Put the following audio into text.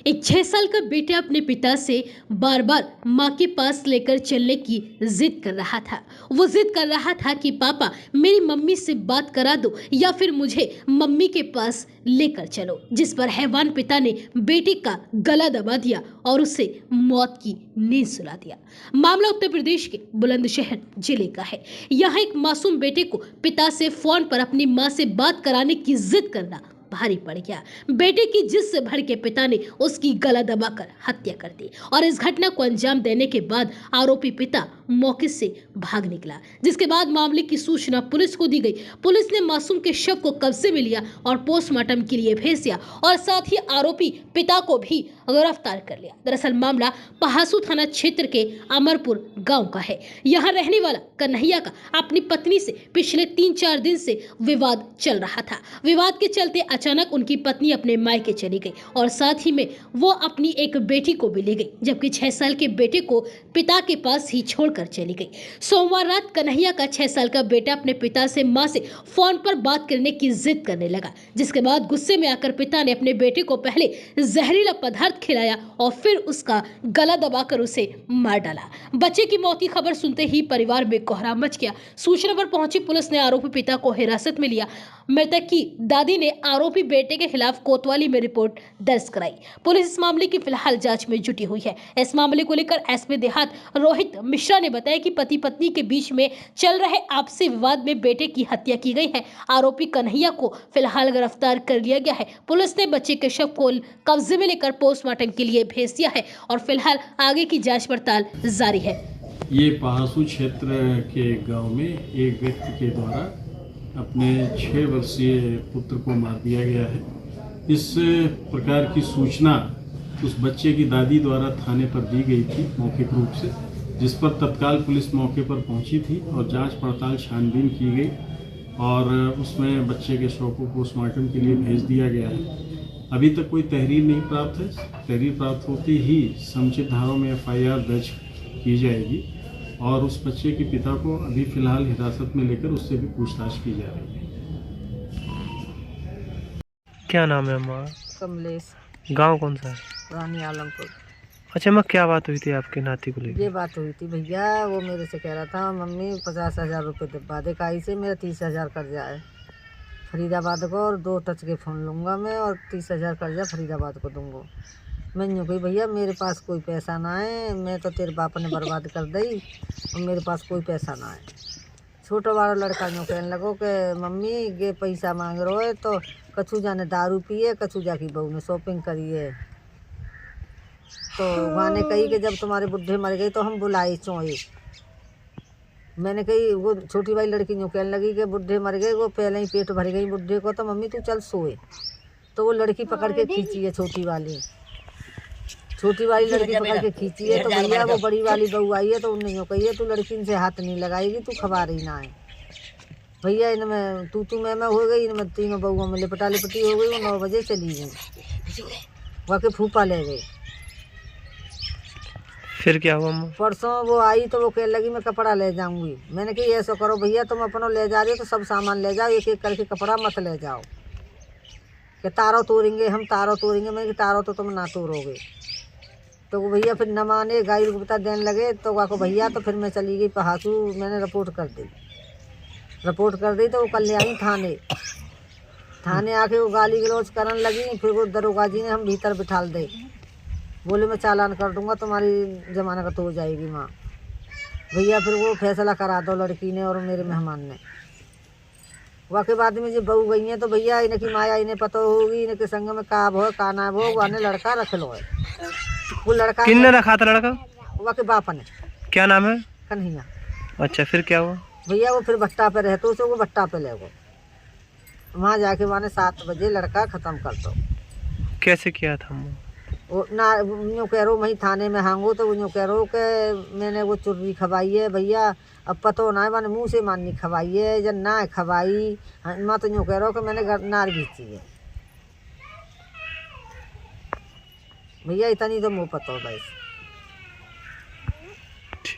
एक 6 साल का बेटा अपने पिता से बार बार माँ के पास लेकर चलने की जिद कर रहा था। वो जिद कर रहा था कि पापा मेरी मम्मी से बात करा दो या फिर मुझे मम्मी के पास लेकर चलो, जिस पर हैवान पिता ने बेटे का गला दबा दिया और उसे मौत की नींद सुला दिया। मामला उत्तर प्रदेश के बुलंदशहर जिले का है। यहाँ एक मासूम बेटे को पिता से फोन पर अपनी माँ से बात कराने की जिद करना भारी पड़ गया। बेटे की जिद से भड़के पिता ने उसकी गला दबाकर हत्या कर दी और इस घटना को अंजाम देने के बाद आरोपी पिता मौके से भाग निकला, जिसके बाद मामले की सूचना पुलिस को दी गई। पुलिस ने मासूम के शव को कब्जे में लिया और पोस्टमार्टम के लिए भेज दिया और साथ ही आरोपी पिता को भी गिरफ्तार कर लिया। दरअसल मामला पहासू थाना क्षेत्र के अमरपुर गांव का है। यहाँ रहने वाला कन्हैया का अपनी पत्नी से पिछले 3-4 दिन से विवाद चल रहा था। विवाद के चलते अचानक उनकी पत्नी अपने मायके चली गई और साथ ही में वो अपनी एक बेटी को भी ले गई, जबकि 6 साल के बेटे को पिता के पास ही छोड़कर चली गई। सोमवार रात कन्हैया का 6 साल का बेटा अपने पिता से मां से फोन पर बात करने की जिद करने लगा, जिसके बाद गुस्से में आकर पिता ने अपने बेटे को पहले जहरीला पदार्थ खिलाया और फिर उसका गला दबाकर उसे मार डाला। बच्चे की मौत की खबर सुनते ही परिवार में कोहराम मच गया। सूचना पर पहुंची पुलिस ने आरोपी पिता को हिरासत में लिया। मृतक की दादी ने आरोपी बेटे के खिलाफ कोतवाली में रिपोर्ट दर्ज कराई। पुलिस इस मामले की फिलहाल जांच में जुटी हुई है। इस मामले को लेकर एसपी देहात रोहित मिश्रा ने बताया कि पति पत्नी के बीच में चल रहे आपसी विवाद में बेटे की हत्या की गई है। आरोपी कन्हैया को फिलहाल गिरफ्तार कर लिया गया है। पुलिस ने बच्चे के शव को कब्जे में लेकर पोस्टमार्टम के लिए भेज दिया है और फिलहाल आगे की जाँच पड़ताल जारी है। ये पहासू क्षेत्र के गांव में एक व्यक्ति के द्वारा अपने 6 वर्षीय पुत्र को मार दिया गया है। इस प्रकार की सूचना उस बच्चे की दादी द्वारा थाने पर दी गई थी मौखिक रूप से, जिस पर तत्काल पुलिस मौके पर पहुंची थी और जांच पड़ताल छानबीन की गई और उसमें बच्चे के शव को पोस्टमार्टम के लिए भेज दिया गया है। अभी तक कोई तहरीर नहीं प्राप्त है। तहरीर प्राप्त होते ही समुचित धाराओं में FIR दर्ज की जाएगी और उस बच्चे के पिता को अभी फिलहाल हिरासत में लेकर उससे भी पूछताछ की जा रही है। क्या नाम है हमारा? कमलेश। गांव कौन सा है? पुरानी आलमपुर। अच्छा माँ, क्या बात हुई थी आपके नाती को लेकर? ये बात हुई थी भैया, वो मेरे से कह रहा था मम्मी 50,000 रुपये दिब्बा दे काई से, मेरा 30,000 कर्जा है फरीदाबाद को और 2 टच के फ़ोन लूँगा मैं और 30,000 कर्जा फरीदाबाद को दूँगा। मैंने कही भैया मेरे पास कोई पैसा ना है, मैं तो तेरे बाप ने बर्बाद कर दी और मेरे पास कोई पैसा ना है। छोटा वाला लड़का यूँ कहने लगो कि मम्मी ये पैसा मांग रहे हो तो कछु जाने दारू पिए, कछु जाकी बहू ने शॉपिंग करी है। तो वहाँ ने कही कि जब तुम्हारे बुढ़े मर गए तो हम बुलाए चोए। मैंने कही, वो छोटी वाली लड़की यूँ कहने लगी कि बुढ़े मर गए, वो पहले ही पेट भर गई बुढ़े को, तो मम्मी तू चल सोए। तो वो लड़की पकड़ के खींची है, छोटी वाली लड़की पकड़ के खींची है। तो भैया वो बड़ी वाली बहू आई है तो उन्हें यूँ कही है तू लड़की से हाथ नहीं लगाएगी, तू खबर ही ना है। भैया इनमें तू मैं हो गई, इनमें तीनों बहुओं में लिपटा लिपटी हो गई। वो 9 बजे चली गई, वाके फूफा ले गए। फिर क्या हुआ? परसों वो आई तो वो कहने लगी मैं कपड़ा ले जाऊंगी। मैंने कही ऐसा करो भैया, तुम अपनों ले जा रहे हो तो सब सामान ले जाओ, एक एक करके कपड़ा मत ले जाओ कि तारों तोड़ेंगे हम, तारों तोड़ेंगे। मैंने कि तारों तो तुम ना तोड़ोगे। तो वो भैया फिर न माने, गाय गुप्ता देने लगे। तो वाको भैया तो फिर मैं चली गई पहासू, मैंने रिपोर्ट कर दी। तो वो कल ले आई थाने आके वो गाली गलौज करने लगी। फिर वो दरोगा जी ने हम भीतर बिठाल दे, बोले मैं चालान कर दूंगा, तुम्हारी जमानत हो जाएगी माँ। भैया फिर वो फैसला करा दो लड़की ने और मेरे मेहमान ने। वाके बाद में जो बहू गई हैं तो भैया इनकी माया इन्हें पता होगी, इनके संग में का भो का ना भो, वाने लड़का रख लो है। वो लड़का किसने रखा था? लड़का वाके बाप ने। क्या नाम है? कन्हैया। अच्छा, फिर क्या हुआ? भैया वो फिर भट्टा पे रहते, उसे वो भट्टा पे ले गो। वहाँ जाके माने 7 बजे लड़का ख़त्म कर दो। कैसे किया था? वो ना यूँ कह रो वहीं थाने में हांगो तो वो यूँ कह रो कि मैंने वो चुर्री खवाई है भैया, अब पतो ना है मैंने मुँह से माननी खवाई है या ना खवाई। माँ तो यूँ कह रो कि मैंने नार बीची है भैया, इतनी तो मुँह पतो बस।